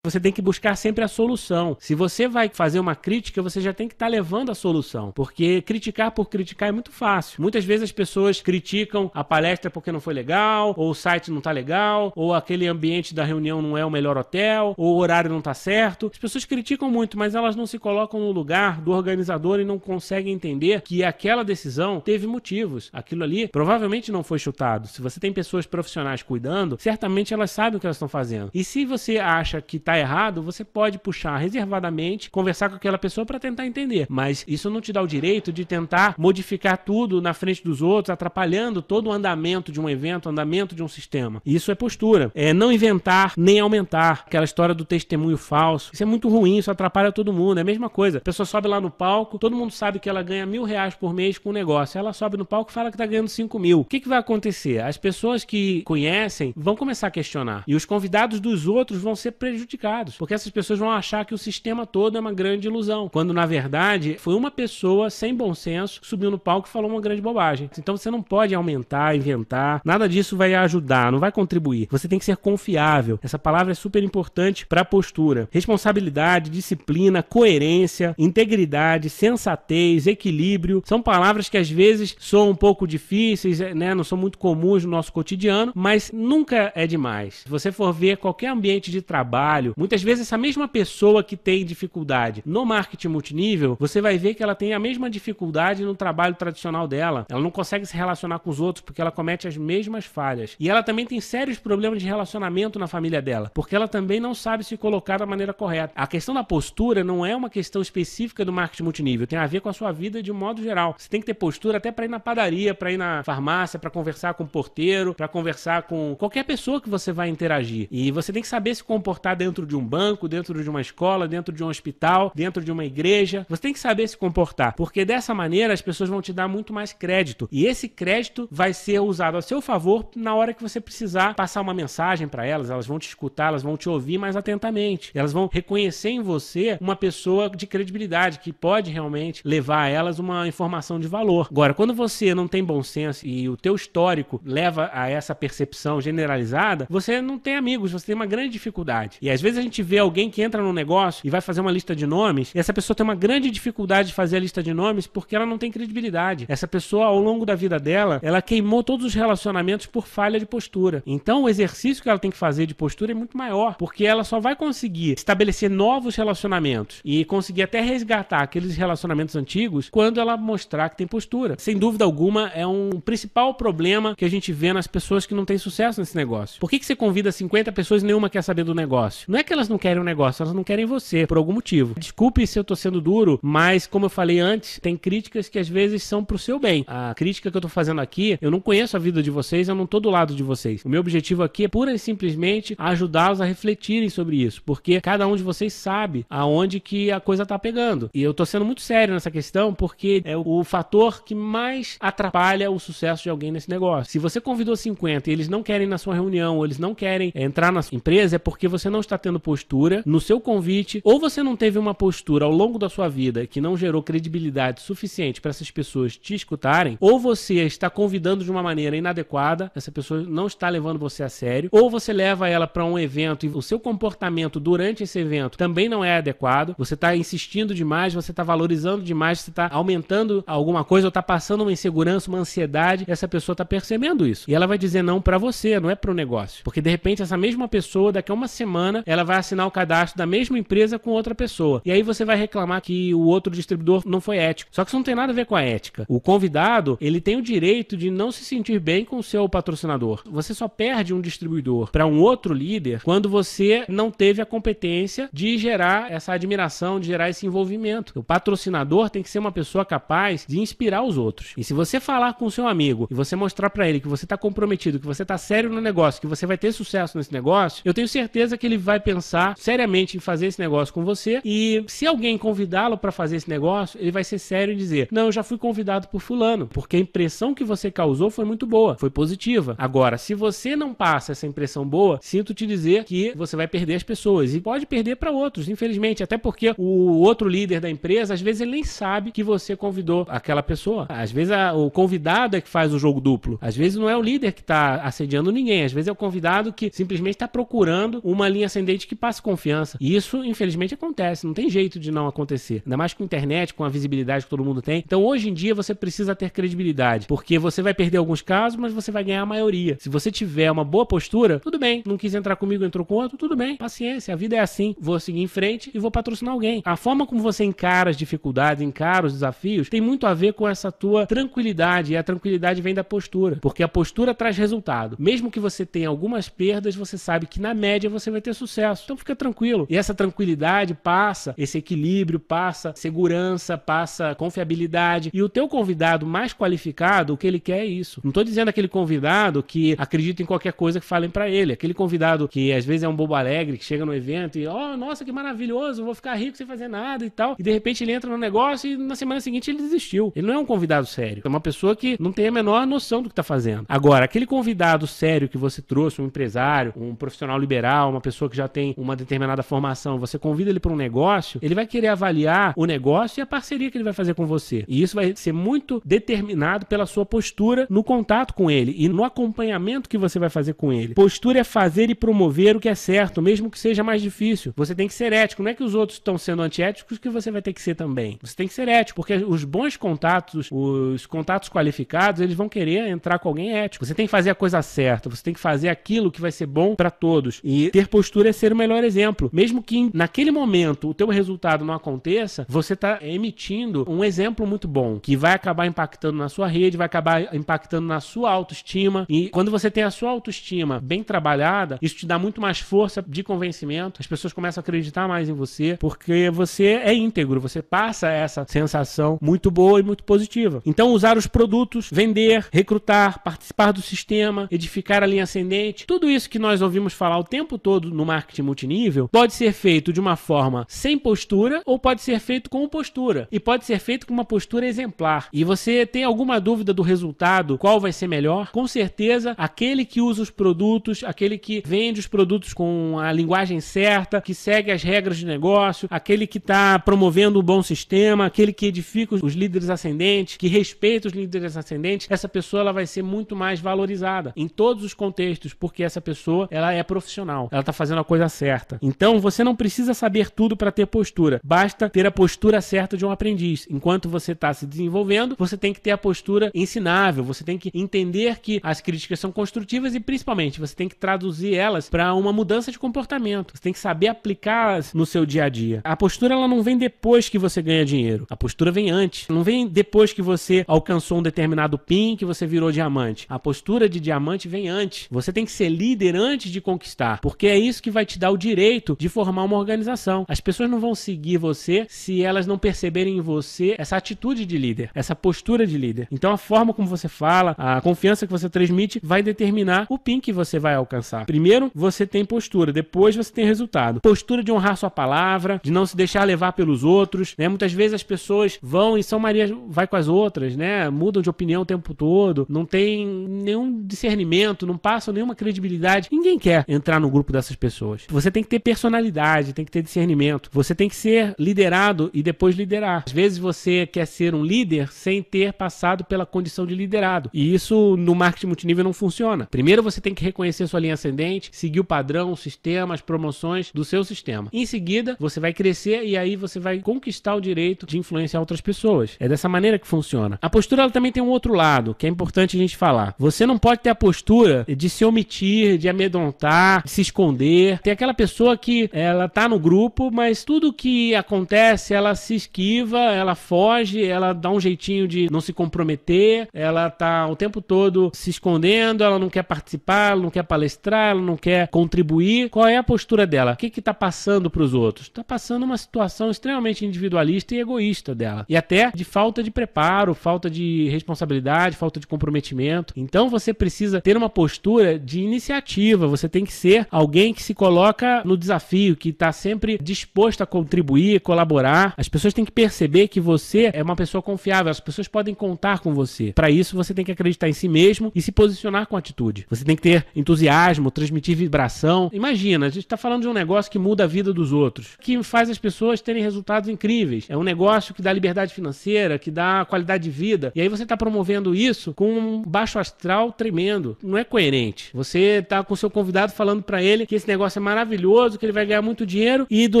Você tem que buscar sempre a solução. Se você vai fazer uma crítica, você já tem que estar levando a solução. Porque criticar por criticar é muito fácil. Muitas vezes as pessoas criticam a palestra porque não foi legal, ou o site não está legal, ou aquele ambiente da reunião não é o melhor hotel, ou o horário não está certo. As pessoas criticam muito, mas elas não se colocam no lugar do organizador e não conseguem entender que aquela decisão teve motivos. Aquilo ali provavelmente não foi chutado. Se você tem pessoas profissionais cuidando, certamente elas sabem o que elas estão fazendo. E se você acha que está errado, você pode puxar reservadamente, conversar com aquela pessoa para tentar entender, mas isso não te dá o direito de tentar modificar tudo na frente dos outros, atrapalhando todo o andamento de um evento, o andamento de um sistema. Isso é postura, é não inventar nem aumentar, aquela história do testemunho falso. Isso é muito ruim, isso atrapalha todo mundo, é a mesma coisa. A pessoa sobe lá no palco, todo mundo sabe que ela ganha R$1.000 por mês com o negócio, ela sobe no palco e fala que está ganhando 5.000. O que vai acontecer? As pessoas que conhecem vão começar a questionar, e os convidados dos outros vão ser prejudicados, porque essas pessoas vão achar que o sistema todo é uma grande ilusão, quando na verdade foi uma pessoa sem bom senso que subiu no palco e falou uma grande bobagem. Então você não pode aumentar, inventar, nada disso vai ajudar, não vai contribuir. Você tem que ser confiável. Essa palavra é super importante para a postura. Responsabilidade, disciplina, coerência, integridade, sensatez, equilíbrio, são palavras que às vezes soam um pouco difíceis, né? Não são muito comuns no nosso cotidiano, mas nunca é demais. Se você for ver qualquer ambiente de trabalho, Muitas vezes essa mesma pessoa que tem dificuldade no marketing multinível, você vai ver que ela tem a mesma dificuldade no trabalho tradicional dela. Ela não consegue se relacionar com os outros porque ela comete as mesmas falhas. E ela também tem sérios problemas de relacionamento na família dela, porque ela também não sabe se colocar da maneira correta. A questão da postura não é uma questão específica do marketing multinível, tem a ver com a sua vida de um modo geral. Você tem que ter postura até para ir na padaria, para ir na farmácia, para conversar com o porteiro, para conversar com qualquer pessoa que você vai interagir. E você tem que saber se comportar dentro de um banco, dentro de uma escola, dentro de um hospital, dentro de uma igreja. Você tem que saber se comportar, porque dessa maneira as pessoas vão te dar muito mais crédito. E esse crédito vai ser usado a seu favor na hora que você precisar passar uma mensagem para elas. Elas vão te escutar, elas vão te ouvir mais atentamente. Elas vão reconhecer em você uma pessoa de credibilidade, que pode realmente levar a elas uma informação de valor. Agora, quando você não tem bom senso e o teu histórico leva a essa percepção generalizada, você não tem amigos, você tem uma grande dificuldade. E às vezes a gente vê alguém que entra num negócio e vai fazer uma lista de nomes, e essa pessoa tem uma grande dificuldade de fazer a lista de nomes porque ela não tem credibilidade. Essa pessoa, ao longo da vida dela, ela queimou todos os relacionamentos por falha de postura. Então, o exercício que ela tem que fazer de postura é muito maior, porque ela só vai conseguir estabelecer novos relacionamentos e conseguir até resgatar aqueles relacionamentos antigos quando ela mostrar que tem postura. Sem dúvida alguma, é um principal problema que a gente vê nas pessoas que não têm sucesso nesse negócio. Por que você convida 50 pessoas e nenhuma quer saber do negócio? Não é que elas não querem o negócio, elas não querem você, por algum motivo. Desculpe se eu tô sendo duro, mas como eu falei antes, tem críticas que às vezes são pro seu bem. A crítica que eu tô fazendo aqui, eu não conheço a vida de vocês, eu não tô do lado de vocês. O meu objetivo aqui é pura e simplesmente ajudá-los a refletirem sobre isso, porque cada um de vocês sabe aonde que a coisa tá pegando. E eu tô sendo muito sério nessa questão, porque é o fator que mais atrapalha o sucesso de alguém nesse negócio. Se você convidou 50 e eles não querem ir na sua reunião, ou eles não querem entrar na sua empresa, é porque você não está tendo postura no seu convite, ou você não teve uma postura ao longo da sua vida que não gerou credibilidade suficiente para essas pessoas te escutarem, ou você está convidando de uma maneira inadequada, essa pessoa não está levando você a sério, ou você leva ela para um evento e o seu comportamento durante esse evento também não é adequado, você está insistindo demais, você está valorizando demais, você está aumentando alguma coisa, ou está passando uma insegurança, uma ansiedade, e essa pessoa está percebendo isso. E ela vai dizer não para você, não é para o negócio. Porque de repente essa mesma pessoa, daqui a uma semana, ela vai assinar o cadastro da mesma empresa com outra pessoa. E aí você vai reclamar que o outro distribuidor não foi ético. Só que isso não tem nada a ver com a ética. O convidado, ele tem o direito de não se sentir bem com o seu patrocinador. Você só perde um distribuidor para um outro líder quando você não teve a competência de gerar essa admiração, de gerar esse envolvimento. O patrocinador tem que ser uma pessoa capaz de inspirar os outros. E se você falar com o seu amigo e você mostrar para ele que você está comprometido, que você está sério no negócio, que você vai ter sucesso nesse negócio, eu tenho certeza que ele vai pensar seriamente em fazer esse negócio com você. E se alguém convidá-lo para fazer esse negócio, ele vai ser sério e dizer: não, eu já fui convidado por fulano, porque a impressão que você causou foi muito boa, foi positiva. Agora, se você não passa essa impressão boa, sinto te dizer que você vai perder as pessoas, e pode perder para outros, infelizmente, até porque o outro líder da empresa, às vezes ele nem sabe que você convidou aquela pessoa. Às vezes o convidado é que faz o jogo duplo. Às vezes não é o líder que está assediando ninguém, às vezes é o convidado que simplesmente está procurando uma linha ascendente que passe confiança. E isso, infelizmente, acontece, não tem jeito de não acontecer. Ainda mais com a internet, com a visibilidade que todo mundo tem. Então, hoje em dia, você precisa ter credibilidade, porque você vai perder alguns casos, mas você vai ganhar a maioria. Se você tiver uma boa postura, tudo bem. Não quis entrar comigo, entrou com outro, tudo bem. Paciência, a vida é assim. Vou seguir em frente e vou patrocinar alguém. A forma como você encara as dificuldades, encara os desafios, tem muito a ver com essa tua tranquilidade, e a tranquilidade vem da postura, porque a postura traz resultado. Mesmo que você tenha algumas perdas, você sabe que na média você vai ter sucesso. Então fica tranquilo. E essa tranquilidade passa esse equilíbrio, passa segurança, passa confiabilidade. E o teu convidado mais qualificado, o que ele quer é isso. Não estou dizendo aquele convidado que acredita em qualquer coisa que falem para ele. Aquele convidado que às vezes é um bobo alegre, que chega no evento e, oh, nossa, que maravilhoso, vou ficar rico sem fazer nada e tal. E de repente ele entra no negócio e na semana seguinte ele desistiu. Ele não é um convidado sério. É uma pessoa que não tem a menor noção do que está fazendo. Agora, aquele convidado sério que você trouxe, um empresário, um profissional liberal, uma pessoa que já tem uma determinada formação, você convida ele para um negócio, ele vai querer avaliar o negócio e a parceria que ele vai fazer com você. E isso vai ser muito determinado pela sua postura no contato com ele e no acompanhamento que você vai fazer com ele. Postura é fazer e promover o que é certo, mesmo que seja mais difícil. Você tem que ser ético. Não é que os outros estão sendo antiéticos que você vai ter que ser também. Você tem que ser ético, porque os bons contatos, os contatos qualificados, eles vão querer entrar com alguém ético. Você tem que fazer a coisa certa, você tem que fazer aquilo que vai ser bom para todos. E ter postura é ser o melhor exemplo. Mesmo que naquele momento o teu resultado não aconteça, você está emitindo um exemplo muito bom, que vai acabar impactando na sua rede, vai acabar impactando na sua autoestima. E quando você tem a sua autoestima bem trabalhada, isso te dá muito mais força de convencimento. As pessoas começam a acreditar mais em você, porque você é íntegro, você passa essa sensação muito boa e muito positiva. Então, usar os produtos, vender, recrutar, participar do sistema, edificar a linha ascendente, tudo isso que nós ouvimos falar o tempo todo no marketing multinível, pode ser feito de uma forma sem postura ou pode ser feito com postura. E pode ser feito com uma postura exemplar. E você tem alguma dúvida do resultado, qual vai ser melhor? Com certeza, aquele que usa os produtos, aquele que vende os produtos com a linguagem certa, que segue as regras de negócio, aquele que está promovendo um bom sistema, aquele que edifica os líderes ascendentes, que respeita os líderes ascendentes, essa pessoa ela vai ser muito mais valorizada em todos os contextos, porque essa pessoa ela é profissional, ela está fazendo a coisa certa. Então você não precisa saber tudo para ter postura, basta ter a postura certa de um aprendiz. Enquanto você está se desenvolvendo, você tem que ter a postura ensinável, você tem que entender que as críticas são construtivas e principalmente você tem que traduzir elas para uma mudança de comportamento. Você tem que saber aplicá-las no seu dia a dia. A postura ela não vem depois que você ganha dinheiro. A postura vem antes. Não vem depois que você alcançou um determinado PIN, que você virou diamante. A postura de diamante vem antes. Você tem que ser líder antes de conquistar, porque é isso que vai te dar o direito de formar uma organização. As pessoas não vão seguir você se elas não perceberem em você essa atitude de líder, essa postura de líder. Então a forma como você fala, a confiança que você transmite vai determinar o PIN que você vai alcançar. Primeiro, você tem postura, depois você tem resultado. Postura de honrar sua palavra, de não se deixar levar pelos outros, né? Muitas vezes as pessoas vão e São Maria vai com as outras, né? Mudam de opinião o tempo todo, não tem nenhum discernimento, não passam nenhuma credibilidade. Ninguém quer entrar no grupo dessas pessoas. Você tem que ter personalidade, tem que ter discernimento. Você tem que ser liderado e depois liderar. Às vezes você quer ser um líder sem ter passado pela condição de liderado. E isso no marketing multinível não funciona. Primeiro você tem que reconhecer sua linha ascendente, seguir o padrão, o sistema, as promoções do seu sistema. Em seguida, você vai crescer e aí você vai conquistar o direito de influenciar outras pessoas. É dessa maneira que funciona. A postura ela também tem um outro lado, que é importante a gente falar. Você não pode ter a postura de se omitir, de amedrontar, de se esconder. Tem aquela pessoa que ela tá no grupo, mas tudo que acontece, ela se esquiva, ela foge, ela dá um jeitinho de não se comprometer, ela tá o tempo todo se escondendo, ela não quer participar, ela não quer palestrar, ela não quer contribuir. Qual é a postura dela? O que que tá passando para os outros? Tá passando uma situação extremamente individualista e egoísta dela. E até de falta de preparo, falta de responsabilidade, falta de comprometimento. Então você precisa ter uma postura de iniciativa, você tem que ser alguém que se coloca no desafio, que está sempre disposto a contribuir, colaborar. As pessoas têm que perceber que você é uma pessoa confiável, as pessoas podem contar com você. Para isso você tem que acreditar em si mesmo e se posicionar com atitude. Você tem que ter entusiasmo, transmitir vibração. Imagina, a gente está falando de um negócio que muda a vida dos outros, que faz as pessoas terem resultados incríveis. É um negócio que dá liberdade financeira, que dá qualidade de vida. E aí você está promovendo isso com um baixo astral tremendo. Não é coerente. Você está com o seu convidado falando para ele que esse negócio é maravilhoso, que ele vai ganhar muito dinheiro e do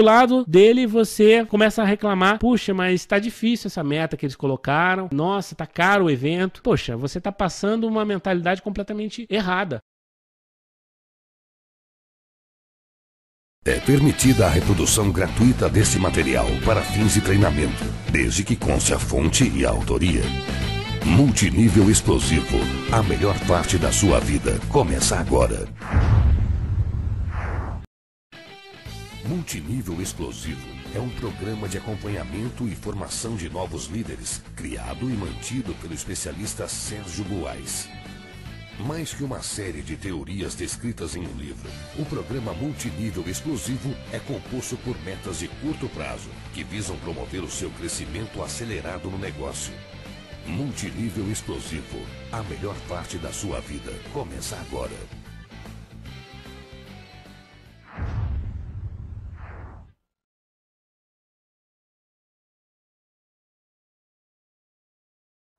lado dele você começa a reclamar: puxa, mas está difícil essa meta que eles colocaram. Nossa, tá caro o evento. Poxa, você está passando uma mentalidade completamente errada. É permitida a reprodução gratuita deste material para fins de treinamento, desde que conste a fonte e a autoria. Multinível Explosivo, a melhor parte da sua vida, começa agora. Multinível Explosivo é um programa de acompanhamento e formação de novos líderes, criado e mantido pelo especialista Sérgio Buarez. Mais que uma série de teorias descritas em um livro, o programa Multinível Explosivo é composto por metas de curto prazo, que visam promover o seu crescimento acelerado no negócio. Multinível Explosivo, a melhor parte da sua vida, começa agora.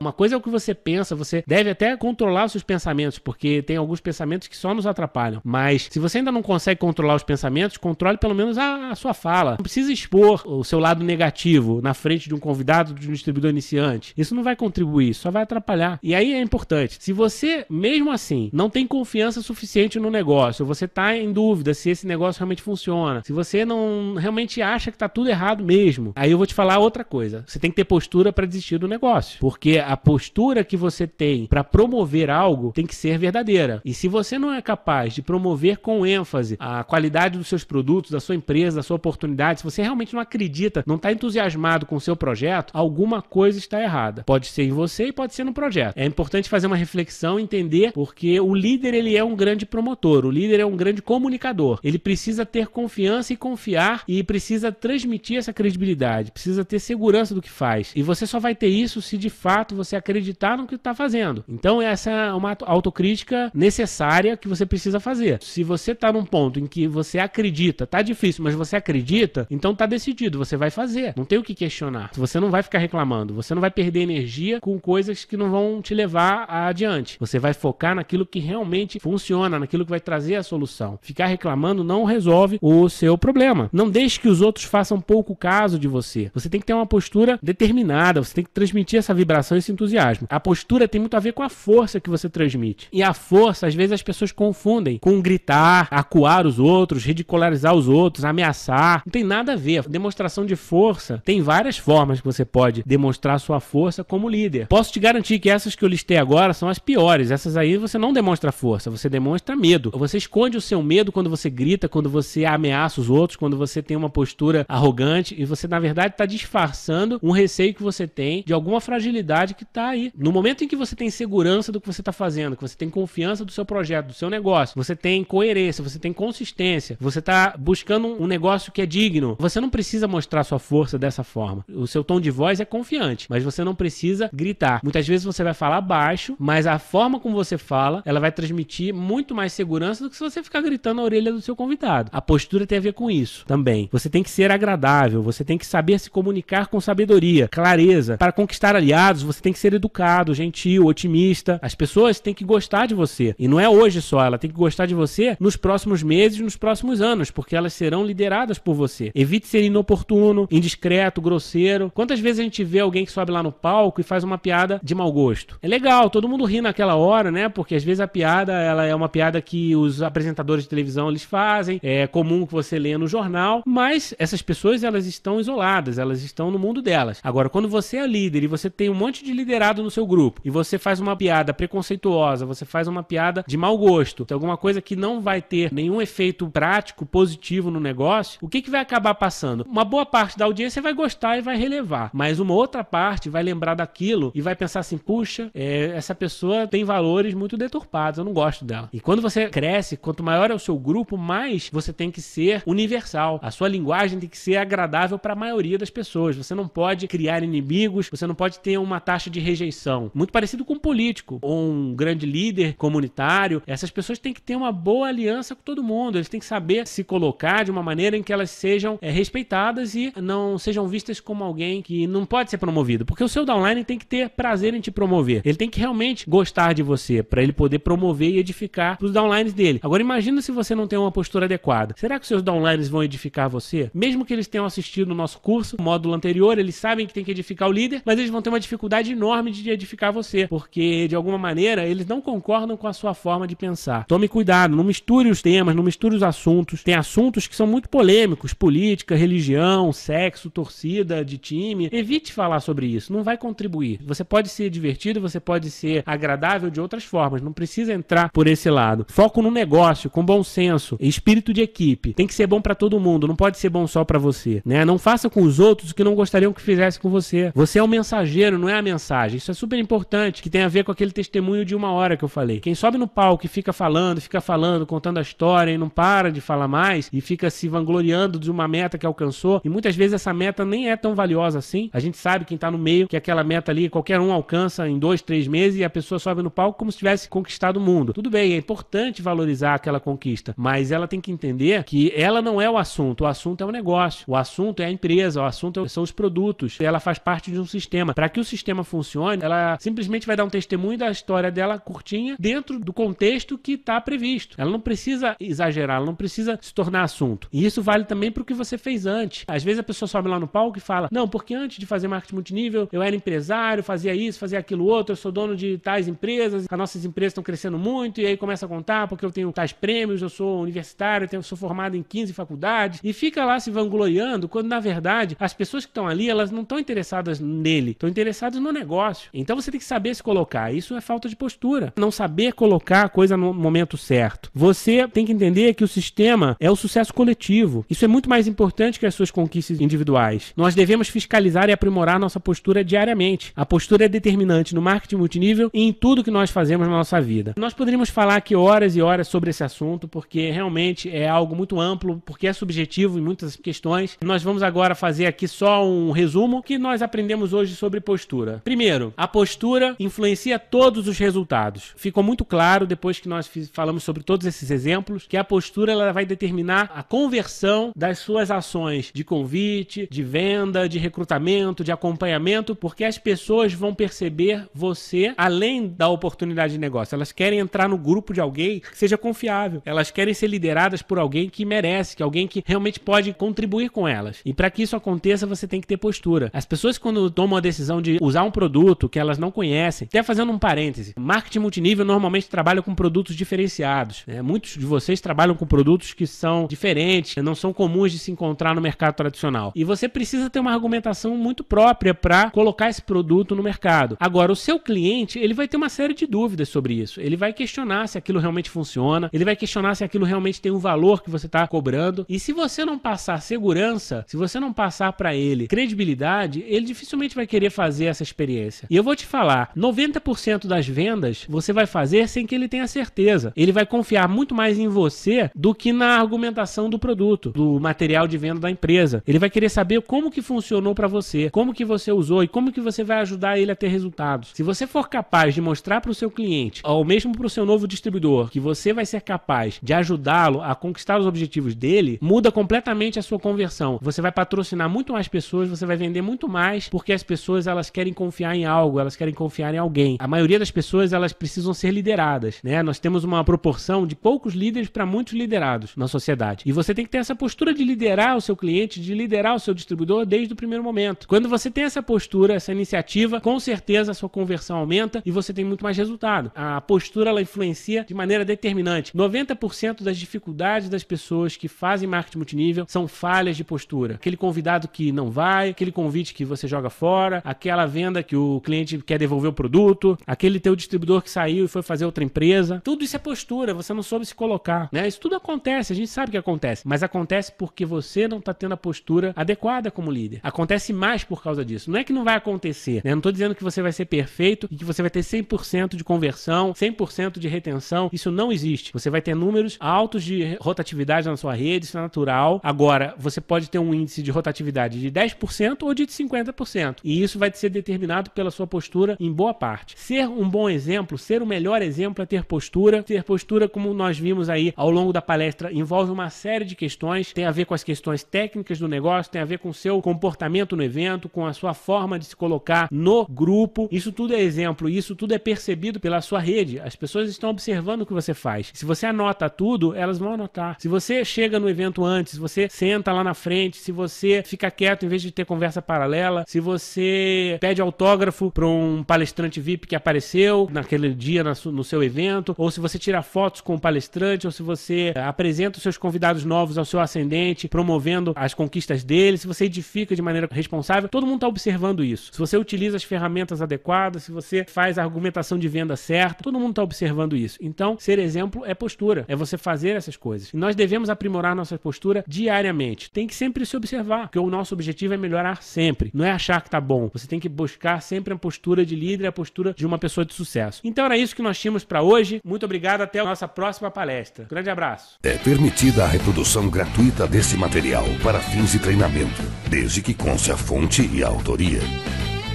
Uma coisa é o que você pensa, você deve até controlar os seus pensamentos, porque tem alguns pensamentos que só nos atrapalham. Mas se você ainda não consegue controlar os pensamentos, controle pelo menos a sua fala. Não precisa expor o seu lado negativo na frente de um convidado, de um distribuidor iniciante. Isso não vai contribuir, só vai atrapalhar. E aí é importante, se você, mesmo assim, não tem confiança suficiente no negócio, você está em dúvida se esse negócio realmente funciona, se você não realmente acha que está tudo errado mesmo, aí eu vou te falar outra coisa. Você tem que ter postura para desistir do negócio. Porque a postura que você tem para promover algo tem que ser verdadeira. E se você não é capaz de promover com ênfase a qualidade dos seus produtos, da sua empresa, da sua oportunidade, se você realmente não acredita, não está entusiasmado com o seu projeto, alguma coisa está errada. Pode ser em você e pode ser no projeto. É importante fazer uma reflexão e entender, porque o líder, ele é um grande promotor, o líder é um grande comunicador. Ele precisa ter confiança e confiar e precisa transmitir essa credibilidade, precisa ter segurança do que faz. E você só vai ter isso se de fato você acreditar no que está fazendo. Então essa é uma autocrítica necessária que você precisa fazer. Se você está num ponto em que você acredita, tá difícil, mas você acredita, então tá decidido, você vai fazer. Não tem o que questionar. Você não vai ficar reclamando, você não vai perder energia com coisas que não vão te levar adiante. Você vai focar naquilo que realmente funciona, naquilo que vai trazer a solução. Ficar reclamando não resolve o seu problema. Não deixe que os outros façam pouco caso de você. Você tem que ter uma postura determinada, você tem que transmitir essa vibração, esse entusiasmo. A postura tem muito a ver com a força que você transmite. E a força, às vezes, as pessoas confundem com gritar, acuar os outros, ridicularizar os outros, ameaçar. Não tem nada a ver. Demonstração de força tem várias formas que você pode demonstrar sua força como líder. Posso te garantir que essas que eu listei agora são as piores. Essas aí você não demonstra força, você demonstra medo. Você esconde o seu medo quando você grita, quando você ameaça os outros, quando você tem uma postura arrogante e você, na verdade, está disfarçando um receio que você tem de alguma fragilidade que está aí. No momento em que você tem segurança do que você está fazendo, que você tem confiança do seu projeto, do seu negócio, você tem coerência, você tem consistência, você está buscando um negócio que é digno, você não precisa mostrar sua força dessa forma. O seu tom de voz é confiante, mas você não precisa gritar. Muitas vezes você vai falar baixo, mas a forma como você fala, ela vai transmitir muito mais segurança do que se você ficar gritando na orelha do seu convidado. A postura tem a ver com isso também. Você tem que ser agradável, você tem que saber se comunicar com sabedoria, clareza. Para conquistar aliados, você tem que ser educado, gentil, otimista. As pessoas têm que gostar de você. E não é hoje só, ela tem que gostar de você nos próximos meses, nos próximos anos, porque elas serão lideradas por você. Evite ser inoportuno, indiscreto, grosseiro. Quantas vezes a gente vê alguém que sobe lá no palco e faz uma piada de mau gosto? É legal, todo mundo ri naquela hora, né? Porque às vezes a piada, ela é uma piada que os apresentadores de televisão eles fazem, é comum que você leia no jornal, mas essas pessoas elas estão isoladas, elas estão no mundo delas. Agora, quando você é líder e você tem um monte de liderado no seu grupo e você faz uma piada preconceituosa, você faz uma piada de mau gosto, alguma coisa que não vai ter nenhum efeito prático, positivo no negócio, o que vai acabar passando? Uma boa parte da audiência vai gostar e vai relevar, mas uma outra parte vai lembrar daquilo e vai pensar assim, puxa, essa pessoa tem valores muito deturpados, eu não gosto dela. E quando você cresce, quanto maior é o seu grupo, mais você tem que ser universal. A sua linguagem tem que ser agradável para a maioria das pessoas. Você não pode criar inimigos, você não pode ter uma taxa de rejeição. Muito parecido com um político ou um grande líder comunitário. Essas pessoas têm que ter uma boa aliança com todo mundo. Eles têm que saber se colocar de uma maneira em que elas sejam respeitadas e não sejam vistas como alguém que não pode ser promovido. Porque o seu downline tem que ter prazer em te promover. Ele tem que realmente gostar de você para ele poder promover e edificar os downlines dele. Agora imagina se você não tem uma postura adequada. Será que os seus downlines vão edificar você? Mesmo que eles tenham assistido o nosso curso, o módulo anterior, eles sabem que tem que edificar o líder, mas eles vão ter uma dificuldade enorme de edificar você, porque de alguma maneira eles não concordam com a sua forma de pensar. Tome cuidado, não misture os temas, não misture os assuntos. Tem assuntos que são muito polêmicos, política, religião, sexo, torcida de time. Evite falar sobre isso, não vai contribuir. Você pode ser divertido, você pode ser agradável de outras formas, não precisa entrar por esse lado. Foco no negócio, com bom senso, espírito de equipe. Tem que ser bom pra todo mundo, não pode ser bom só pra você, né? Não faça com os outros o que não gostariam que fizesse com você. Você é o mensageiro, não é a mensagem. Isso é super importante, que tem a ver com aquele testemunho de 1 hora que eu falei. Quem sobe no palco e fica falando, contando a história e não para de falar mais e fica se vangloriando de uma meta que alcançou, e muitas vezes essa meta nem é tão valiosa assim. A gente sabe, quem tá no meio, que aquela meta ali qualquer um alcança em 2, 3 meses e a pessoa sobe no palco como se tivesse conquistado o mundo. Tudo bem, é importante valorizar aquela conquista, mas ela tem que entender que ela não é o assunto é o negócio, o assunto é a empresa, o assunto são os produtos, ela faz parte de um sistema. Para que o sistema funcione, ela simplesmente vai dar um testemunho da história dela curtinha dentro do contexto que está previsto. Ela não precisa exagerar, ela não precisa se tornar assunto. E isso vale também para o que você fez antes. Às vezes a pessoa sobe lá no palco e fala, não, porque antes de fazer marketing multinível, eu era empresário, fazia isso, fazia aquilo outro, eu sou dono de tais empresas, as nossas empresas estão crescendo muito, e aí começa a contar porque eu tenho tais prêmios, eu sou universitário, eu sou formado em 15 faculdades, e fica lá se vangloriando, quando na verdade as pessoas que estão ali, elas não estão interessadas nele, estão interessadas no negócio. Então você tem que saber se colocar. Isso é falta de postura. Não saber colocar a coisa no momento certo. Você tem que entender que o sistema é o sucesso coletivo. Isso é muito mais importante que as suas conquistas individuais. Nós devemos fiscalizar e aprimorar nossa postura diariamente. A postura é determinante no marketing multinível e em tudo que nós fazemos na nossa vida. Nós poderíamos falar aqui horas e horas sobre esse assunto, porque realmente é algo muito amplo, porque é subjetivo em muitas questões. Nós vamos agora fazer aqui só um resumo que nós aprendemos hoje sobre postura. Primeiro, a postura influencia todos os resultados. Ficou muito claro, depois que nós falamos sobre todos esses exemplos, que a postura ela vai determinar a conversão das suas ações de convite, de venda, de recrutamento, de acompanhamento, porque as pessoas vão perceber você além da oportunidade de negócio. Elas querem entrar no grupo de alguém que seja confiável. Elas querem ser lideradas por alguém que merece, que alguém que realmente pode contribuir com elas. E para que isso aconteça, você tem que ter postura. As pessoas, quando tomam a decisão de usar um produto que elas não conhecem, até fazendo um parêntese, marketing multinível normalmente trabalha com produtos diferenciados, né? Muitos de vocês trabalham com produtos que são diferentes, não são comuns de se encontrar no mercado tradicional. E você precisa ter uma argumentação muito própria para colocar esse produto no mercado. Agora, o seu cliente, ele vai ter uma série de dúvidas sobre isso. Ele vai questionar se aquilo realmente funciona, ele vai questionar se aquilo realmente tem um valor que você está cobrando. E se você não passar segurança, se você não passar para ele credibilidade, ele dificilmente vai querer fazer essa experiência. E eu vou te falar, 90% das vendas você vai fazer sem que ele tenha certeza. Ele vai confiar muito mais em você do que na argumentação do produto, do material de venda da empresa. Ele vai querer saber como que funcionou para você, como que você usou e como que você vai ajudar ele a ter resultados. Se você for capaz de mostrar para o seu cliente, ou mesmo para o seu novo distribuidor, que você vai ser capaz de ajudá-lo a conquistar os objetivos dele, muda completamente a sua conversão. Você vai patrocinar muito mais pessoas, você vai vender muito mais, porque as pessoas elas querem confiar em algo, elas querem confiar em alguém. A maioria das pessoas elas precisam ser lideradas, né? Nós temos uma proporção de poucos líderes para muitos liderados na sociedade. E você tem que ter essa postura de liderar o seu cliente, de liderar o seu distribuidor desde o primeiro momento. Quando você tem essa postura, essa iniciativa, com certeza a sua conversão aumenta e você tem muito mais resultado. A postura ela influencia de maneira determinante. 90% das dificuldades das pessoas que fazem marketing multinível são falhas de postura. Aquele convidado que não vai, aquele convite que você joga fora, aquela venda que o cliente quer devolver o produto, aquele teu distribuidor que saiu e foi fazer outra empresa. Tudo isso é postura, você não soube se colocar, né? Isso tudo acontece, a gente sabe que acontece, mas acontece porque você não está tendo a postura adequada como líder. Acontece mais por causa disso. Não é que não vai acontecer, né? Não estou dizendo que você vai ser perfeito e que você vai ter 100% de conversão, 100% de retenção. Isso não existe. Você vai ter números altos de rotatividade na sua rede, isso é natural. Agora, você pode ter um índice de rotatividade de 10% ou de 50%. E isso vai ser determinado pela sua postura em boa parte. Ser um bom exemplo, ser o melhor exemplo é ter postura. Ter postura, como nós vimos aí ao longo da palestra, envolve uma série de questões. Tem a ver com as questões técnicas do negócio, tem a ver com o seu comportamento no evento, com a sua forma de se colocar no grupo. Isso tudo é exemplo, isso tudo é percebido pela sua rede. As pessoas estão observando o que você faz. Se você anota tudo, elas vão anotar. Se você chega no evento antes, se você senta lá na frente, se você fica quieto em vez de ter conversa paralela, se você pede autógrafo para um palestrante VIP que apareceu naquele dia no seu evento, ou se você tira fotos com o palestrante, ou se você apresenta os seus convidados novos ao seu ascendente, promovendo as conquistas dele, se você edifica de maneira responsável, todo mundo está observando isso. Se você utiliza as ferramentas adequadas, se você faz a argumentação de venda certa, todo mundo está observando isso. Então, ser exemplo é postura, é você fazer essas coisas. E nós devemos aprimorar nossa postura diariamente. Tem que sempre se observar, porque o nosso objetivo é melhorar sempre. Não é achar que tá bom. Você tem que buscar sempre a postura de líder, a postura de uma pessoa de sucesso. Então era isso que nós tínhamos para hoje. Muito obrigado, até a nossa próxima palestra. Grande abraço. É permitida a reprodução gratuita desse material para fins de treinamento, desde que conste a fonte e a autoria.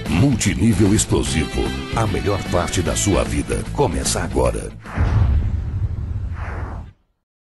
Multinível Explosivo, a melhor parte da sua vida começa agora.